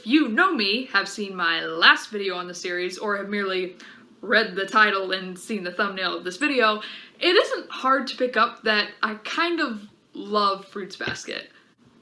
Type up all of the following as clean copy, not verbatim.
you know me, have seen my last video on the series, or have merely read the title and seen the thumbnail of this video, it isn't hard to pick up that I kind of love Fruits Basket.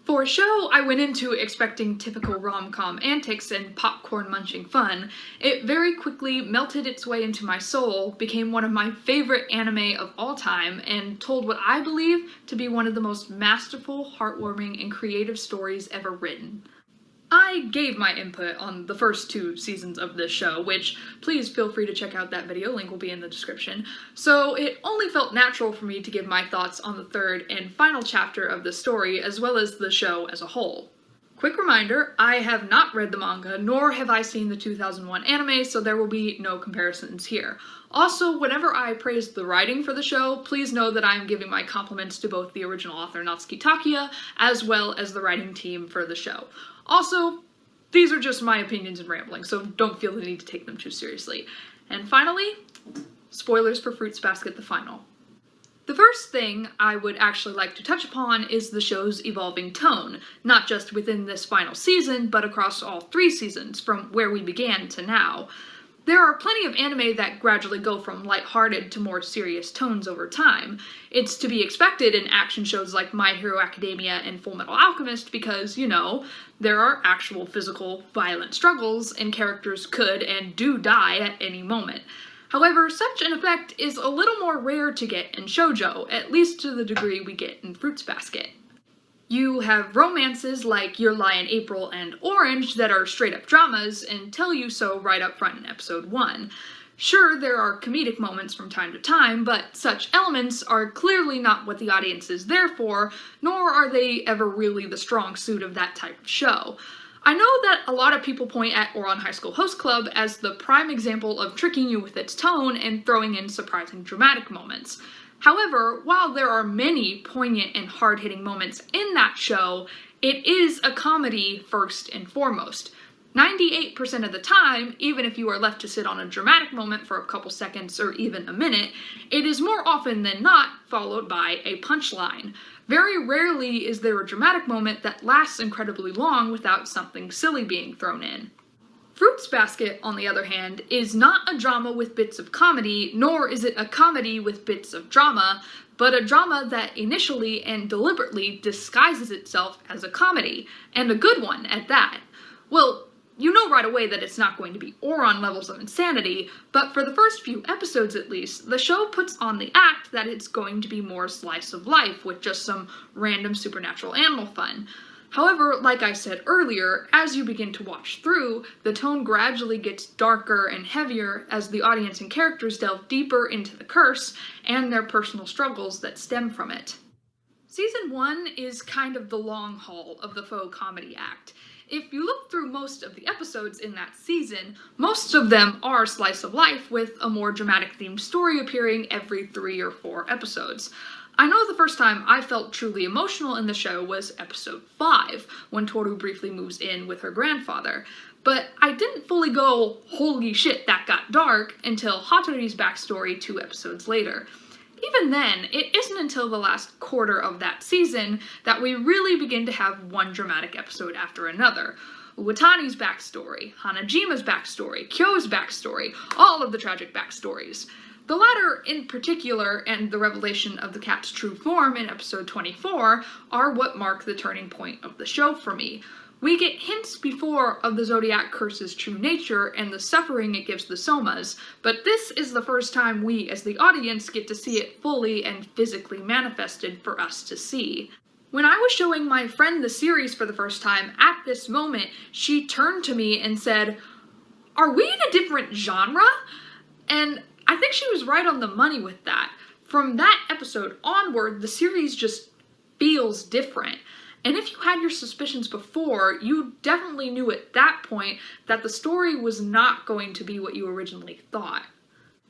For a show I went into expecting typical rom-com antics and popcorn-munching fun, it very quickly melted its way into my soul, became one of my favorite anime of all time, and told what I believe to be one of the most masterful, heartwarming, and creative stories ever written. I gave my input on the first 2 seasons of this show, which please feel free to check out that video, link will be in the description, so it only felt natural for me to give my thoughts on the 3rd and final chapter of the story, as well as the show as a whole. Quick reminder, I have not read the manga, nor have I seen the 2001 anime, so there will be no comparisons here. Also, whenever I praise the writing for the show, please know that I am giving my compliments to both the original author Natsuki Takiya, as well as the writing team for the show. Also, these are just my opinions and rambling, so don't feel the need to take them too seriously. And finally, spoilers for Fruits Basket the Final. The first thing I would actually like to touch upon is the show's evolving tone, not just within this final season, but across all 3 seasons, from where we began to now. There are plenty of anime that gradually go from lighthearted to more serious tones over time. It's to be expected in action shows like My Hero Academia and Fullmetal Alchemist because, you know, there are actual physical, violent struggles, and characters could and do die at any moment. However, such an effect is a little more rare to get in shoujo, at least to the degree we get in Fruits Basket. You have romances like Your Lie in April and Orange that are straight-up dramas and tell you so right up front in episode 1. Sure, there are comedic moments from time to time, but such elements are clearly not what the audience is there for, nor are they ever really the strong suit of that type of show. I know that a lot of people point at Ouran High School Host Club as the prime example of tricking you with its tone and throwing in surprising dramatic moments. However, while there are many poignant and hard-hitting moments in that show, it is a comedy first and foremost. 98% of the time, even if you are left to sit on a dramatic moment for a couple seconds or even a minute, it is more often than not followed by a punchline. Very rarely is there a dramatic moment that lasts incredibly long without something silly being thrown in. Fruits Basket, on the other hand, is not a drama with bits of comedy, nor is it a comedy with bits of drama, but a drama that initially and deliberately disguises itself as a comedy, and a good one at that. Well, you know right away that it's not going to be Ouran levels of insanity, but for the first few episodes at least, the show puts on the act that it's going to be more slice of life with just some random supernatural animal fun. However, like I said earlier, as you begin to watch through, the tone gradually gets darker and heavier as the audience and characters delve deeper into the curse and their personal struggles that stem from it. Season 1 is kind of the long haul of the faux comedy act. If you look through most of the episodes in that season, most of them are slice of life with a more dramatic themed story appearing every 3 or 4 episodes. I know the first time I felt truly emotional in the show was episode 5, when Toru briefly moves in with her grandfather, but I didn't fully go, holy shit, that got dark, until Hatori's backstory 2 episodes later. Even then, it isn't until the last quarter of that season that we really begin to have one dramatic episode after another. Uwatani's backstory, Hanajima's backstory, Kyo's backstory, all of the tragic backstories. The latter, in particular, and the revelation of the cat's true form in episode 24 are what mark the turning point of the show for me. We get hints before of the Zodiac Curse's true nature and the suffering it gives the Somas, but this is the first time we, as the audience, get to see it fully and physically manifested for us to see. When I was showing my friend the series for the first time, at this moment, she turned to me and said, "Are we in a different genre?" And I think she was right on the money with that. From that episode onward, the series just feels different. And if you had your suspicions before, you definitely knew at that point that the story was not going to be what you originally thought.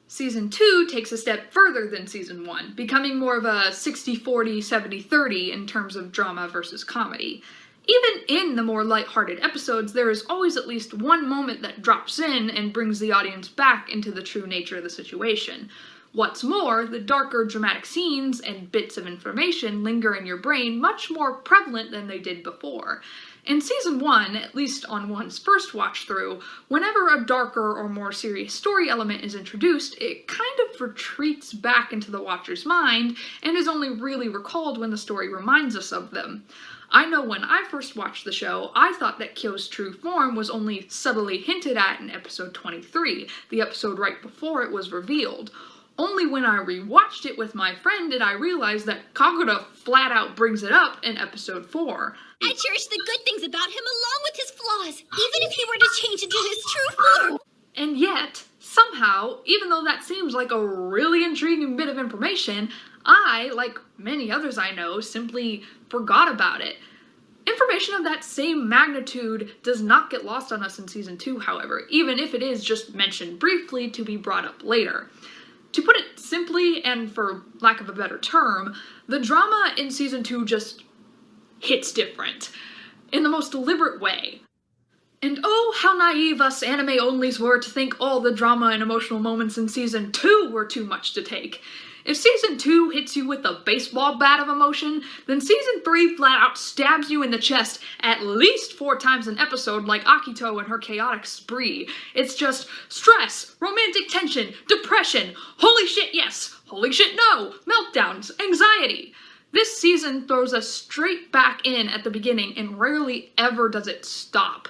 Season 2 takes a step further than Season 1, becoming more of a 60-40, 70-30 in terms of drama versus comedy. Even in the more lighthearted episodes, there is always at least one moment that drops in and brings the audience back into the true nature of the situation. What's more, the darker dramatic scenes and bits of information linger in your brain much more prevalent than they did before. In season 1, at least on one's first watch through, whenever a darker or more serious story element is introduced, it kind of retreats back into the watcher's mind and is only really recalled when the story reminds us of them. I know when I first watched the show, I thought that Kyo's true form was only subtly hinted at in episode 23, the episode right before it was revealed. Only when I rewatched it with my friend did I realize that Kagura flat out brings it up in episode 4. I cherish the good things about him along with his flaws, even if he were to change into his true form. And yet, somehow, even though that seems like a really intriguing bit of information, I, like many others I know, simply forgot about it. Information of that same magnitude does not get lost on us in season 2, however, even if it is just mentioned briefly to be brought up later. To put it simply, and for lack of a better term, the drama in season 2 just hits different, in the most deliberate way. And oh, how naive us anime-onlys were to think all the drama and emotional moments in season 2 were too much to take. If season 2 hits you with a baseball bat of emotion, then season 3 flat out stabs you in the chest at least 4 times an episode like Akito and her chaotic spree. It's just stress, romantic tension, depression, holy shit yes, holy shit no, meltdowns, anxiety. This season throws us straight back in at the beginning and rarely ever does it stop.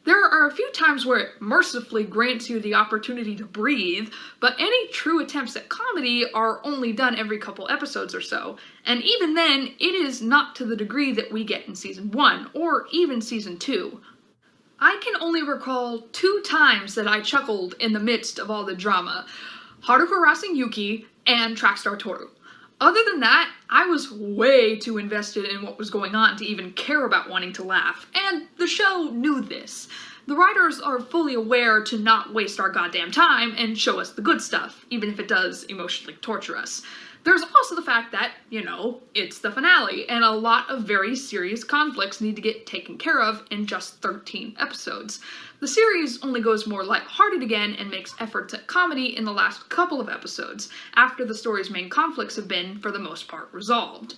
There are a few times where it mercifully grants you the opportunity to breathe, but any true attempts at comedy are only done every couple episodes or so, and even then, it is not to the degree that we get in season 1, or even season 2. I can only recall 2 times that I chuckled in the midst of all the drama: Haruka harassing Yuki, and Trackstar Toru. Other than that, I was way too invested in what was going on to even care about wanting to laugh, and the show knew this. The writers are fully aware to not waste our goddamn time and show us the good stuff, even if it does emotionally torture us. There's also the fact that, it's the finale, and a lot of very serious conflicts need to get taken care of in just 13 episodes. The series only goes more lighthearted again and makes efforts at comedy in the last couple of episodes, after the story's main conflicts have been, for the most part, resolved.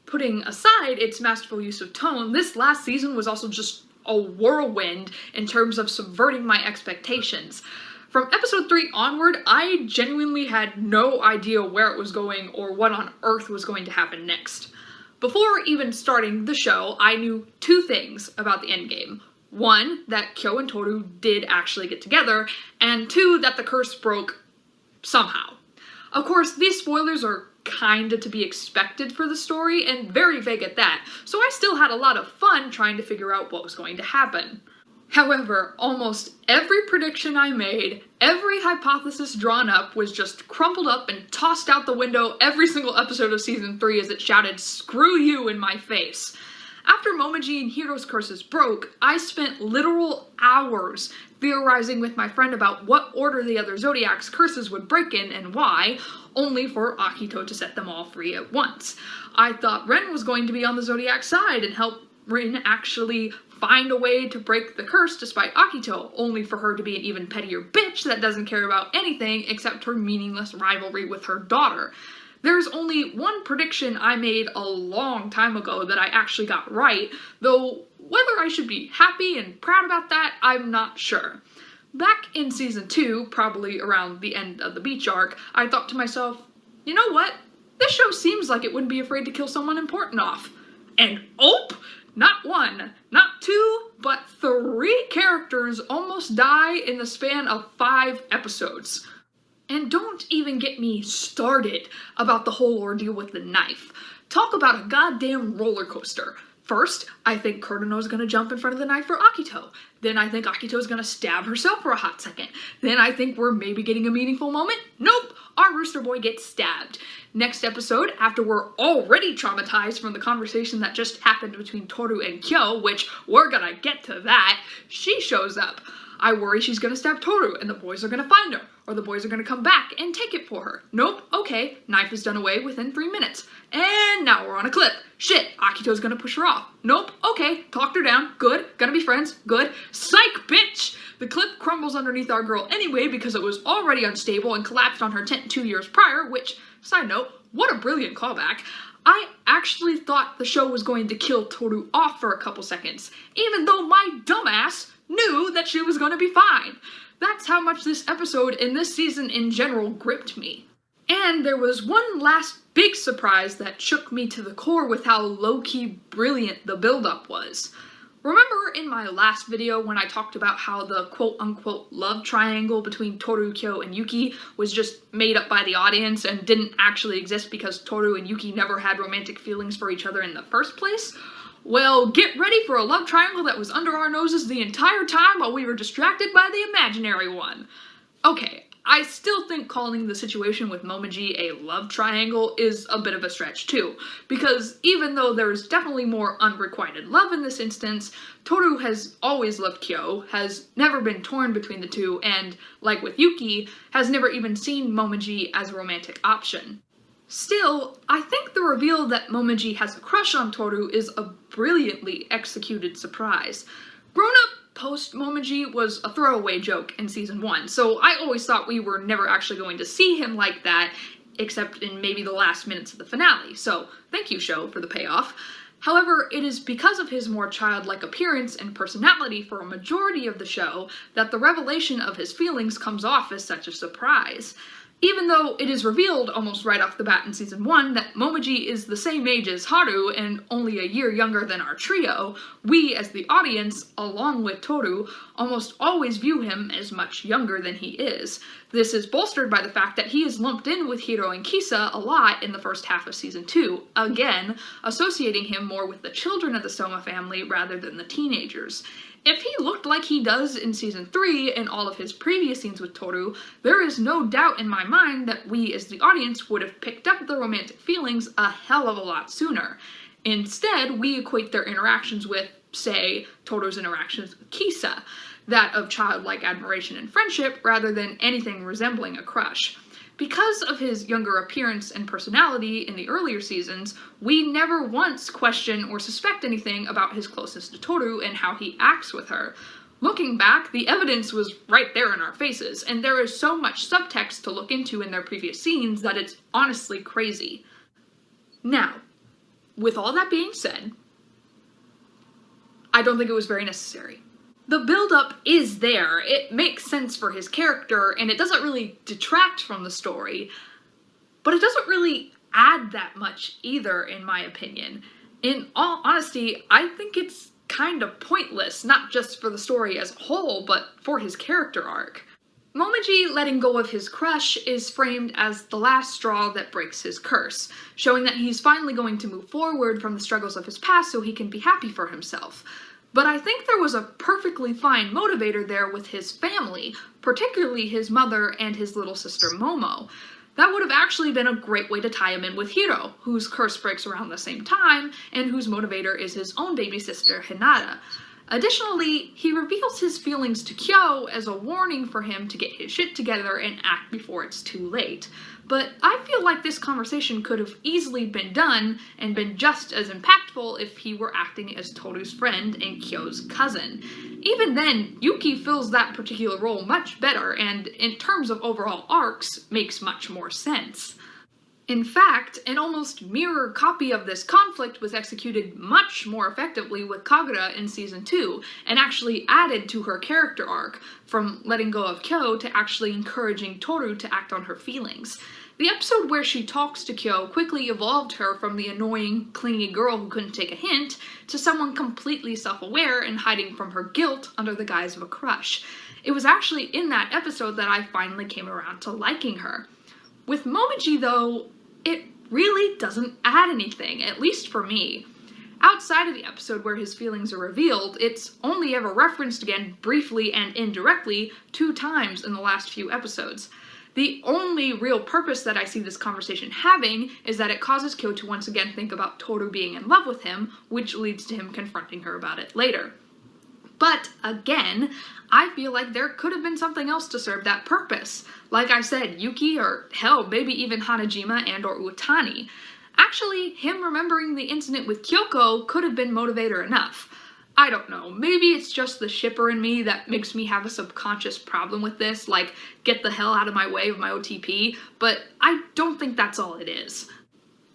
Putting aside its masterful use of tone, this last season was also just a whirlwind in terms of subverting my expectations. From episode 3 onward, I genuinely had no idea where it was going or what on earth was going to happen next. Before even starting the show, I knew 2 things about the endgame. 1, that Kyo and Toru did actually get together, and 2, that the curse broke somehow. Of course, these spoilers are kinda to be expected for the story, and very vague at that, so I still had a lot of fun trying to figure out what was going to happen. However, almost every prediction I made, every hypothesis drawn up was just crumpled up and tossed out the window every single episode of season 3 as it shouted, "Screw you," in my face. After Momiji and Hiro's curses broke, I spent literal hours theorizing with my friend about what order the other Zodiac's curses would break in and why, only for Akito to set them all free at once. I thought Ren was going to be on the Zodiac side and help Rin actually find a way to break the curse despite Akito, only for her to be an even pettier bitch that doesn't care about anything except her meaningless rivalry with her daughter. There's only one prediction I made a long time ago that I actually got right, though whether I should be happy and proud about that, I'm not sure. Back in season 2, probably around the end of the beach arc, I thought to myself, you know what? This show seems like it wouldn't be afraid to kill someone important off. And not 1, not 2, but 3 characters almost die in the span of 5 episodes. And don't even get me started about the whole ordeal with the knife. Talk about a goddamn roller coaster. First, I think Kurano's gonna jump in front of the knife for Akito. Then I think Akito's gonna stab herself for a hot second. Then I think we're maybe getting a meaningful moment. Nope, our rooster boy gets stabbed. Next episode, after we're already traumatized from the conversation that just happened between Toru and Kyo, which we're gonna get to that, she shows up. I worry she's gonna stab Toru and the boys are gonna find her, or the boys are gonna come back and take it for her. Nope, okay, knife is done away within 3 minutes. And now we're on a cliff. Shit, Akito's gonna push her off. Nope, okay, talked her down, good, gonna be friends, good. Psych, bitch! The cliff crumbles underneath our girl anyway because it was already unstable and collapsed on her tent 2 years prior, which, side note, what a brilliant callback. I actually thought the show was going to kill Toru off for a couple seconds, even though my dumbass knew that she was going to be fine. That's how much this episode and this season in general gripped me. And there was one last big surprise that shook me to the core with how low-key brilliant the build-up was. Remember in my last video when I talked about how the quote-unquote love triangle between Toru, Kyo, and Yuki was just made up by the audience and didn't actually exist because Toru and Yuki never had romantic feelings for each other in the first place? Well, get ready for a love triangle that was under our noses the entire time while we were distracted by the imaginary one. Okay, I still think calling the situation with Momiji a love triangle is a bit of a stretch too, because even though there's definitely more unrequited love in this instance, Toru has always loved Kyo, has never been torn between the two, and, like with Yuki, has never even seen Momiji as a romantic option. Still, I think the reveal that Momiji has a crush on Toru is a brilliantly executed surprise. Grown-up post-Momiji was a throwaway joke in season 1, so I always thought we were never actually going to see him like that, except in maybe the last minutes of the finale, so thank you, show, for the payoff. However, it is because of his more childlike appearance and personality for a majority of the show that the revelation of his feelings comes off as such a surprise. Even though it is revealed almost right off the bat in season 1 that Momiji is the same age as Haru and only a year younger than our trio, we as the audience, along with Toru, almost always view him as much younger than he is. This is bolstered by the fact that he is lumped in with Hiro and Kisa a lot in the first half of season 2, again, associating him more with the children of the Soma family rather than the teenagers. If he looked like he does in season 3 and all of his previous scenes with Toru, there is no doubt in my mind that we as the audience would have picked up the romantic feelings a hell of a lot sooner. Instead, we equate their interactions with, say, Toru's interactions with Kisa, that of childlike admiration and friendship rather than anything resembling a crush. Because of his younger appearance and personality in the earlier seasons, we never once question or suspect anything about his closeness to Toru and how he acts with her. Looking back, the evidence was right there in our faces, and there is so much subtext to look into in their previous scenes that it's honestly crazy. Now, with all that being said, I don't think it was very necessary. The build-up is there, it makes sense for his character, and it doesn't really detract from the story, but it doesn't really add that much either, in my opinion. In all honesty, I think it's kind of pointless, not just for the story as a whole, but for his character arc. Momiji letting go of his crush is framed as the last straw that breaks his curse, showing that he's finally going to move forward from the struggles of his past so he can be happy for himself. But I think there was a perfectly fine motivator there with his family, particularly his mother and his little sister Momo. That would have actually been a great way to tie him in with Hiro, whose curse breaks around the same time, and whose motivator is his own baby sister Hinata. Additionally, he reveals his feelings to Kyo as a warning for him to get his shit together and act before it's too late. But I feel like this conversation could have easily been done and been just as impactful if he were acting as Toru's friend and Kyo's cousin. Even then, Yuki fills that particular role much better and, in terms of overall arcs, makes much more sense. In fact, an almost mirror copy of this conflict was executed much more effectively with Kagura in season 2, and actually added to her character arc, from letting go of Kyo to actually encouraging Toru to act on her feelings. The episode where she talks to Kyo quickly evolved her from the annoying, clingy girl who couldn't take a hint, to someone completely self-aware and hiding from her guilt under the guise of a crush. It was actually in that episode that I finally came around to liking her. With Momiji, though, it really doesn't add anything, at least for me. Outside of the episode where his feelings are revealed, it's only ever referenced again briefly and indirectly 2 times in the last few episodes. The only real purpose that I see this conversation having is that it causes Kyo to once again think about Toru being in love with him, which leads to him confronting her about it later. But, again, I feel like there could have been something else to serve that purpose. Like I said, Yuki, or hell, maybe even Hanajima and or Utani. Actually, him remembering the incident with Kyoko could have been motivator enough. I don't know, maybe it's just the shipper in me that makes me have a subconscious problem with this, like, get the hell out of my way of my OTP, but I don't think that's all it is.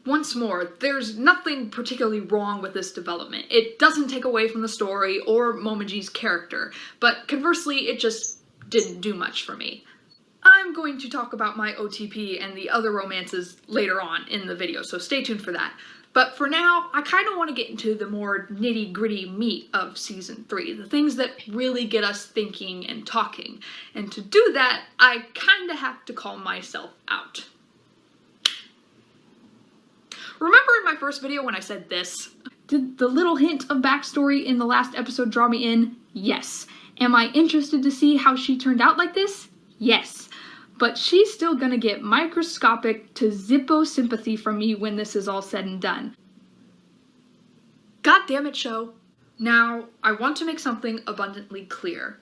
Once more, there's nothing particularly wrong with this development. It doesn't take away from the story or Momoji's character, but conversely, it just didn't do much for me. I'm going to talk about my OTP and the other romances later on in the video, so stay tuned for that. But for now, I kind of want to get into the more nitty-gritty meat of Season 3, the things that really get us thinking and talking. And to do that, I kind of have to call myself out. Remember in my first video when I said this? Did the little hint of backstory in the last episode draw me in? Yes. Am I interested to see how she turned out like this? Yes. But she's still gonna get microscopic to zippo sympathy from me when this is all said and done. God damn it, show. Now, I want to make something abundantly clear.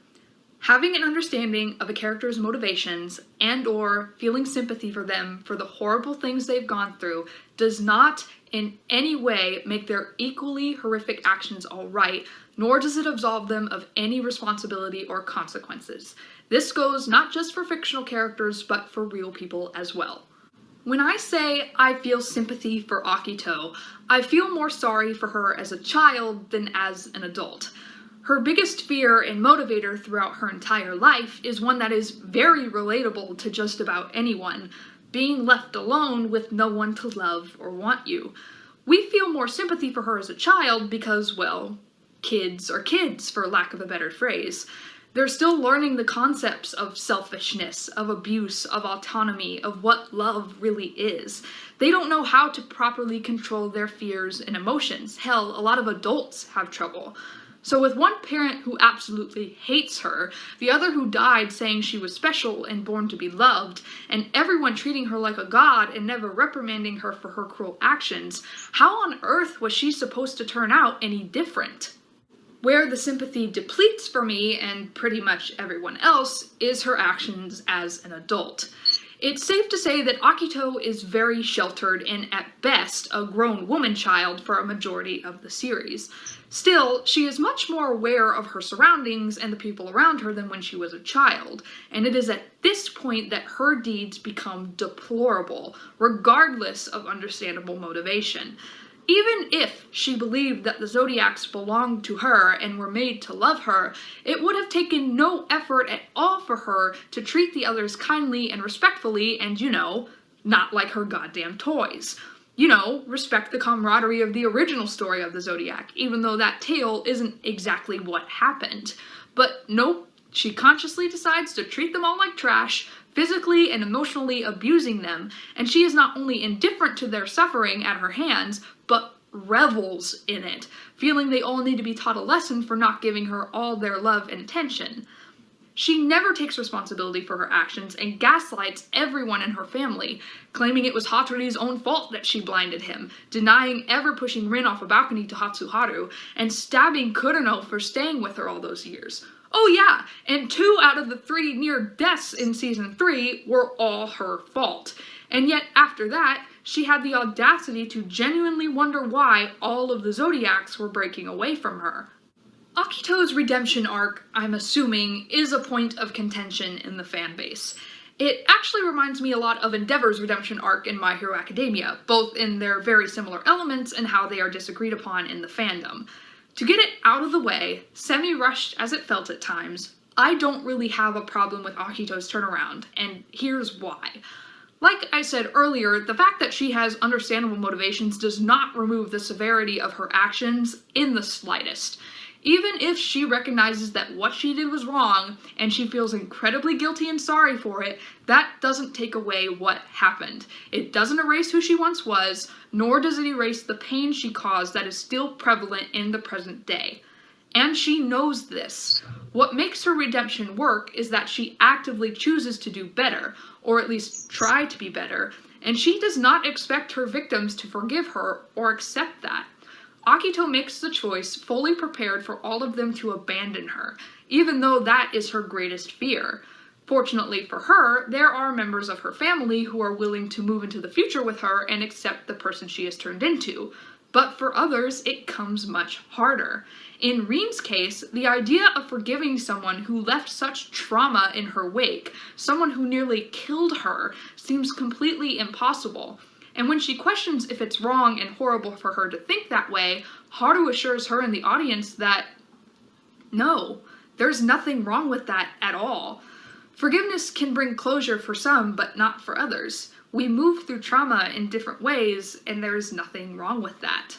Having an understanding of a character's motivations and/or feeling sympathy for them for the horrible things they've gone through does not in any way make their equally horrific actions all right, nor does it absolve them of any responsibility or consequences. This goes not just for fictional characters, but for real people as well. When I say I feel sympathy for Akito, I feel more sorry for her as a child than as an adult. Her biggest fear and motivator throughout her entire life is one that is very relatable to just about anyone: being left alone with no one to love or want you. We feel more sympathy for her as a child because, well, kids are kids, for lack of a better phrase. They're still learning the concepts of selfishness, of abuse, of autonomy, of what love really is. They don't know how to properly control their fears and emotions. Hell, a lot of adults have trouble. So with one parent who absolutely hates her, the other who died saying she was special and born to be loved, and everyone treating her like a god and never reprimanding her for her cruel actions, how on earth was she supposed to turn out any different? Where the sympathy depletes for me, and pretty much everyone else, is her actions as an adult. It's safe to say that Akito is very sheltered and, at best, a grown woman child for a majority of the series. Still, she is much more aware of her surroundings and the people around her than when she was a child, and it is at this point that her deeds become deplorable, regardless of understandable motivation. Even if she believed that the Zodiacs belonged to her and were made to love her, it would have taken no effort at all for her to treat the others kindly and respectfully and, not like her goddamn toys. Respect the camaraderie of the original story of the Zodiac, even though that tale isn't exactly what happened. But nope, she consciously decides to treat them all like trash, physically and emotionally abusing them, and she is not only indifferent to their suffering at her hands, but revels in it, feeling they all need to be taught a lesson for not giving her all their love and attention. She never takes responsibility for her actions and gaslights everyone in her family, claiming it was Hatori's own fault that she blinded him, denying ever pushing Rin off a balcony to Hatsuharu, and stabbing Kurano for staying with her all those years. Oh yeah, and 2 out of the 3 near deaths in Season 3 were all her fault. And yet after that, she had the audacity to genuinely wonder why all of the Zodiacs were breaking away from her. Akito's redemption arc, I'm assuming, is a point of contention in the fanbase. It actually reminds me a lot of Endeavor's redemption arc in My Hero Academia, both in their very similar elements and how they are disagreed upon in the fandom. To get it out of the way, semi-rushed as it felt at times, I don't really have a problem with Akito's turnaround, and here's why. Like I said earlier, the fact that she has understandable motivations does not remove the severity of her actions in the slightest. Even if she recognizes that what she did was wrong, and she feels incredibly guilty and sorry for it, that doesn't take away what happened. It doesn't erase who she once was, nor does it erase the pain she caused that is still prevalent in the present day. And she knows this. What makes her redemption work is that she actively chooses to do better, or at least try to be better, and she does not expect her victims to forgive her or accept that. Akito makes the choice fully prepared for all of them to abandon her, even though that is her greatest fear. Fortunately for her, there are members of her family who are willing to move into the future with her and accept the person she has turned into. But for others, it comes much harder. In Reen's case, the idea of forgiving someone who left such trauma in her wake, someone who nearly killed her, seems completely impossible. And when she questions if it's wrong and horrible for her to think that way, Haru assures her and the audience that no, there's nothing wrong with that at all. Forgiveness can bring closure for some, but not for others. We move through trauma in different ways, and there's nothing wrong with that.